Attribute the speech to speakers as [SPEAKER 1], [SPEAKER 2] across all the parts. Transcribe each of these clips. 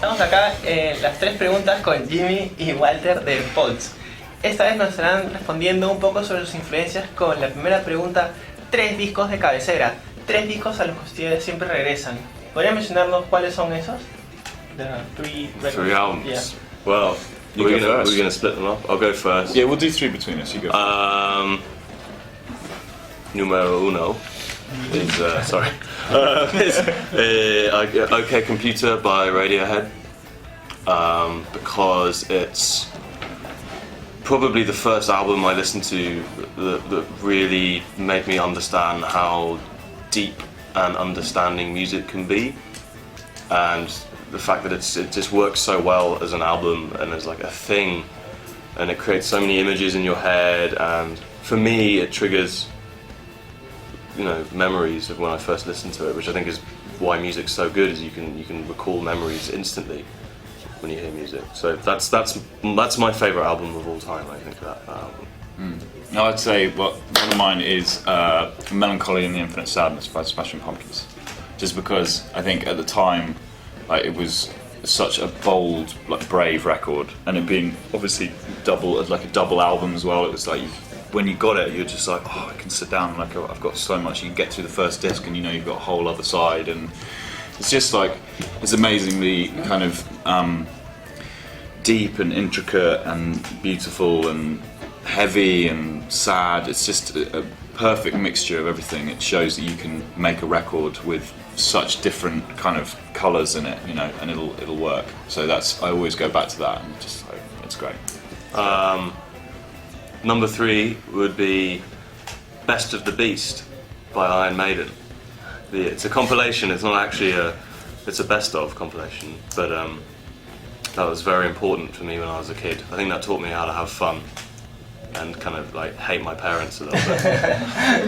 [SPEAKER 1] Estamos acá en las 3 preguntas con Jimmy y Walter de Foals. Esta vez nos estarán respondiendo un poco sobre sus influencias con la primera pregunta: 3 discos de cabecera, 3 discos a los que ustedes siempre regresan. ¿Podrían mencionarnos cuáles son esos? The 3 records.
[SPEAKER 2] 3 albums.
[SPEAKER 1] Yeah.
[SPEAKER 2] Well, we're gonna split them up. I'll go first.
[SPEAKER 3] Yeah, we'll do 3 between us. You go first.
[SPEAKER 2] Numero uno is sorry. OK Computer by Radiohead, because it's probably the first album I listened to that really made me understand how deep and understanding music can be, and the fact that it just works so well as an album and as like a thing, and it creates so many images in your head, and for me it triggers, you know, memories of when I first listened to it, which I think is why music's so good, is you can recall memories instantly when you hear music. So that's my favourite album of all time, I think, that album.
[SPEAKER 3] No, I'd say one of mine is Melancholy and the Infinite Sadness by Smashing Pumpkins, just because I think at the time, like, it was such a bold, like, brave record, and it being obviously a double album as well. It was like, when you got it, you're just like, oh, I can sit down and, like, I've got so much. You can get through the first disc and you know you've got a whole other side, and it's just like, it's amazingly kind of deep and intricate and beautiful and heavy and sad. It's just a perfect mixture of everything. It shows that you can make a record with such different kind of colours in it, you know, and it'll work. So I always go back to that, and just like, it's great.
[SPEAKER 2] Number 3 would be Best of the Beast by Iron Maiden. It's a compilation. It's not actually it's a best of compilation, but that was very important for me when I was a kid. I think that taught me how to have fun and kind of like hate my parents a little bit.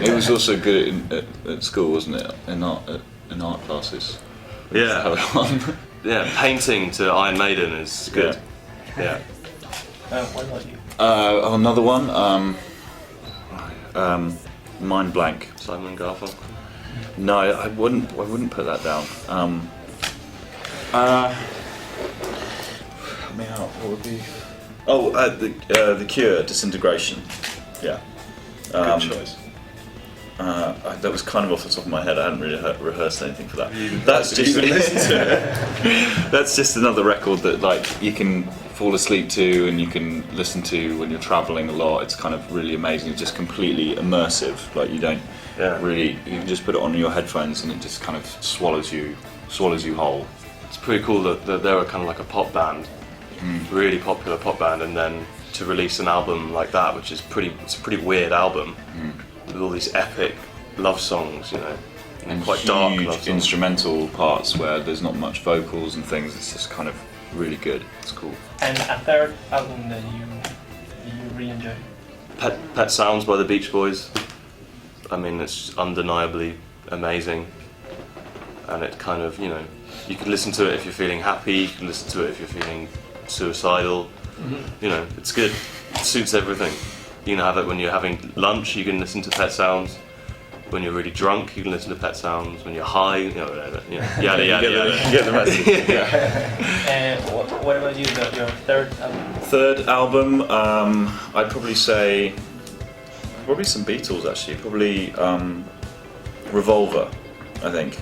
[SPEAKER 3] It was also good at school, wasn't it? In art classes.
[SPEAKER 2] Yeah. Yeah, painting to Iron Maiden is good. Yeah.
[SPEAKER 1] What about you?
[SPEAKER 3] Another one. Mind blank.
[SPEAKER 2] Simon and Garfunkel.
[SPEAKER 3] No, I wouldn't put that down. What would be? Oh, the Cure, Disintegration. Yeah.
[SPEAKER 2] Good choice.
[SPEAKER 3] That was kind of off the top of my head. I hadn't really rehearsed anything for that. That's just another record that, like, you can fall asleep to and you can listen to when you're travelling a lot. It's kind of really amazing. It's just completely immersive. Like, you don't you can just put it on your headphones and it just kind of swallows you whole.
[SPEAKER 2] It's pretty cool that they were kind of like a pop band, really popular pop band, and then to release an album like that, which is it's a pretty weird album, with all these epic love songs, you know, and quite dark love songs.
[SPEAKER 3] Instrumental parts where there's not much vocals and things. It's just kind of really good. It's cool.
[SPEAKER 1] And a third album that you really enjoy?
[SPEAKER 2] Pet Sounds by the Beach Boys. I mean, it's undeniably amazing, and it kind of, you know, you can listen to it if you're feeling happy, you can listen to it if you're feeling suicidal. You know, it's good. It suits everything. You can have it when you're having lunch, you can listen to Pet Sounds. When you're really drunk, you can listen to Pet Sounds. When you're high, you know, whatever. You know, yada yada yada.
[SPEAKER 3] You get the message.
[SPEAKER 1] And what about you? Your third album?
[SPEAKER 3] Third album, I'd probably say some Beatles, actually. Probably Revolver, I think.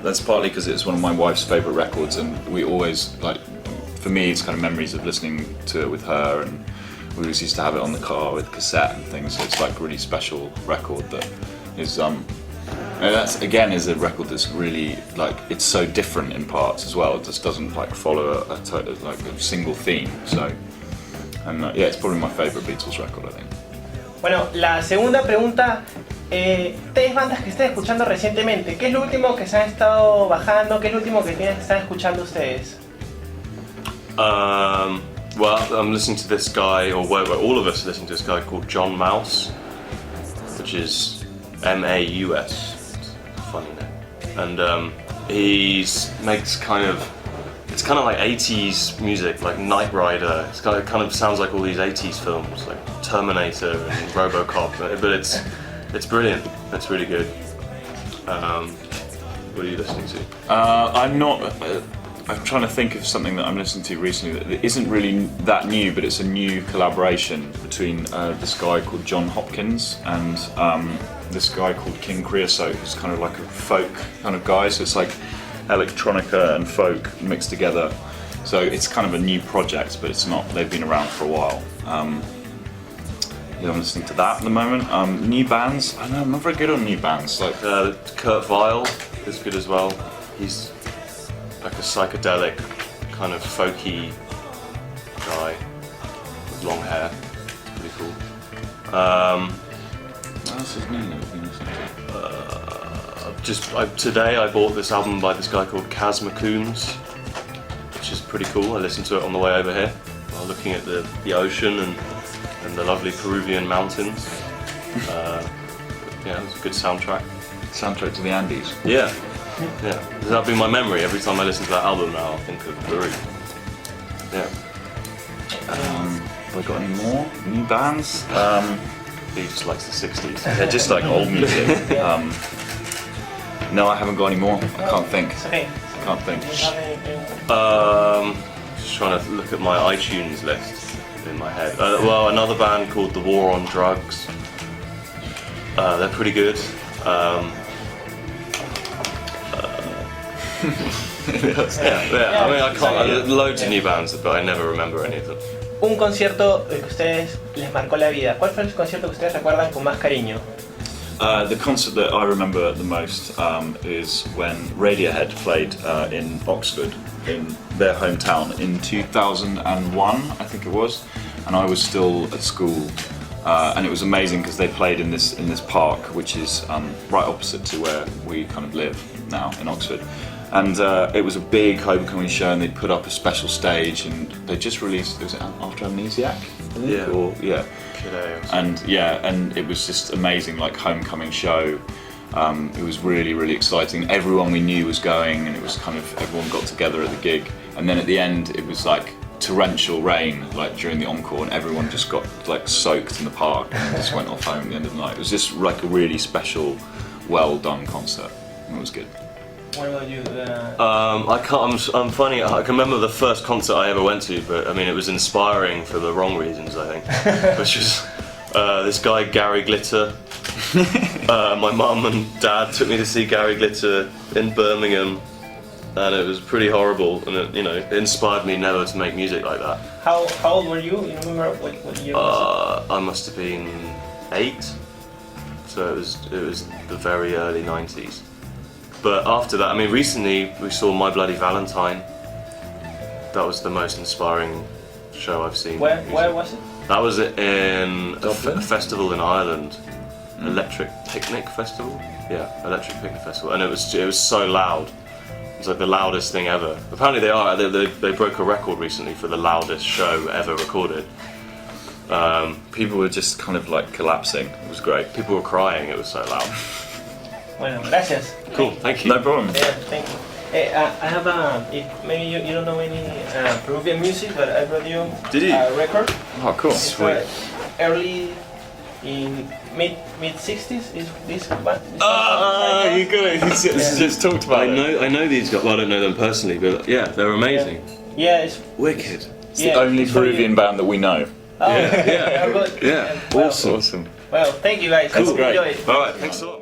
[SPEAKER 3] That's partly because it's one of my wife's favourite records, and we always, like, for me, it's kind of memories of listening to it with her, and we always used to have it on the car with cassette and things. So it's like a really special record that is and that's, again, is a record that's really, like, it's so different in parts as well. It just doesn't, like, follow a single theme. So, and yeah, it's probably my favourite Beatles record, I think.
[SPEAKER 1] Bueno, la segunda pregunta, 3 bandas que estén escuchando recientemente. ¿Qué es lo último que se han estado bajando? ¿Qué es lo último que están escuchando ustedes?
[SPEAKER 2] Well, I'm listening to this guy, or all of us are listening to this guy called John Mouse, which is M-A-U-S. It's a funny name. And he makes it's kind of like 80s music, like Knight Rider. It kind of sounds like all these 80s films, like Terminator and RoboCop, but it's brilliant. It's really good. What are you listening to?
[SPEAKER 3] I'm not I'm trying to think of something that I'm listening to recently that isn't really that new, but it's a new collaboration between this guy called John Hopkins and this guy called King Creosote, who's kind of like a folk kind of guy. So it's like electronica and folk mixed together. So it's kind of a new project, but it's not. They've been around for a while. I'm listening to that at the moment. New bands. I know I'm not very good on new bands. Like
[SPEAKER 2] Kurt Weill is good as well. He's like a psychedelic, kind of folky guy with long hair. It's pretty cool.
[SPEAKER 3] what's his name?
[SPEAKER 2] Today I bought this album by this guy called Kaz McCombs, which is pretty cool. I listened to it on the way over here while looking at the ocean and the lovely Peruvian mountains. Yeah, it's a good soundtrack.
[SPEAKER 3] Soundtrack to the Andes.
[SPEAKER 2] Yeah. Yeah. That'll be my memory every time I listen to that album now. I think of Peru. Yeah.
[SPEAKER 3] Have I got any more new bands?
[SPEAKER 2] He just likes the 60s.
[SPEAKER 3] They're just like old music. No, I haven't got any more. I can't think.
[SPEAKER 1] Okay.
[SPEAKER 3] I can't think.
[SPEAKER 2] Just trying to look at my iTunes list in my head. Well, another band called The War on Drugs. They're pretty good. I mean, I can't. Loads of new bands, but I never remember any of them.
[SPEAKER 1] Un concierto que a ustedes les marcó la vida. ¿Cuál fue el concierto que ustedes recuerdan con más cariño?
[SPEAKER 3] The concert that I remember the most is when Radiohead played in Oxford, in their hometown, in 2001, I think it was, and I was still at school, and it was amazing because they played in this park, which is right opposite to where we kind of live now in Oxford. And it was a big homecoming show, and they put up a special stage, and they just released. Was it After Amnesiac?
[SPEAKER 2] Yeah.
[SPEAKER 3] Or, yeah.
[SPEAKER 2] And
[SPEAKER 3] And it was just amazing, like homecoming show. It was really, really exciting. Everyone we knew was going, and it was kind of everyone got together at the gig. And then at the end, it was like torrential rain, like during the encore, and everyone just got like soaked in the park and just went off home at the end of the night. It was just like a really special, well done concert. It was good.
[SPEAKER 1] What about you?
[SPEAKER 2] I'm funny. I can remember the first concert I ever went to, but I mean it was inspiring for the wrong reasons, I think. Which was this guy Gary Glitter. My mum and dad took me to see Gary Glitter in Birmingham, and it was pretty horrible. And it inspired me never to make music like that.
[SPEAKER 1] How old were you? You remember what year was
[SPEAKER 2] I must have been 8, so it was the very early 90s. But after that, I mean, recently we saw My Bloody Valentine. That was the most inspiring show I've seen.
[SPEAKER 1] Where was it?
[SPEAKER 2] That was in a
[SPEAKER 3] Dublin?
[SPEAKER 2] festival in Ireland, Electric Picnic Festival. Yeah, Electric Picnic Festival, and it was so loud. It was like the loudest thing ever. Apparently they broke a record recently for the loudest show ever recorded.
[SPEAKER 3] People were just kind of like collapsing. It was great.
[SPEAKER 2] People were crying. It was so loud.
[SPEAKER 1] Bueno, gracias.
[SPEAKER 2] Cool, thank you.
[SPEAKER 3] No problem.
[SPEAKER 1] Yeah, thank you. I have maybe you don't know any Peruvian music, but I brought you a record.
[SPEAKER 3] Oh, cool.
[SPEAKER 1] It's early in mid 60s. Is this band?
[SPEAKER 3] You got it. He's just talked about it.
[SPEAKER 2] I know these guys. Well, I don't know them personally, but yeah, they're amazing.
[SPEAKER 1] Yeah, it's
[SPEAKER 2] Wicked.
[SPEAKER 3] The only Peruvian band that we know.
[SPEAKER 1] Oh,
[SPEAKER 2] Yeah.
[SPEAKER 1] very good.
[SPEAKER 2] Yeah.
[SPEAKER 1] Well,
[SPEAKER 3] Awesome.
[SPEAKER 1] Well, thank you guys.
[SPEAKER 3] That's
[SPEAKER 1] Hope you
[SPEAKER 3] great.
[SPEAKER 1] enjoyed.
[SPEAKER 2] All right, thanks a lot.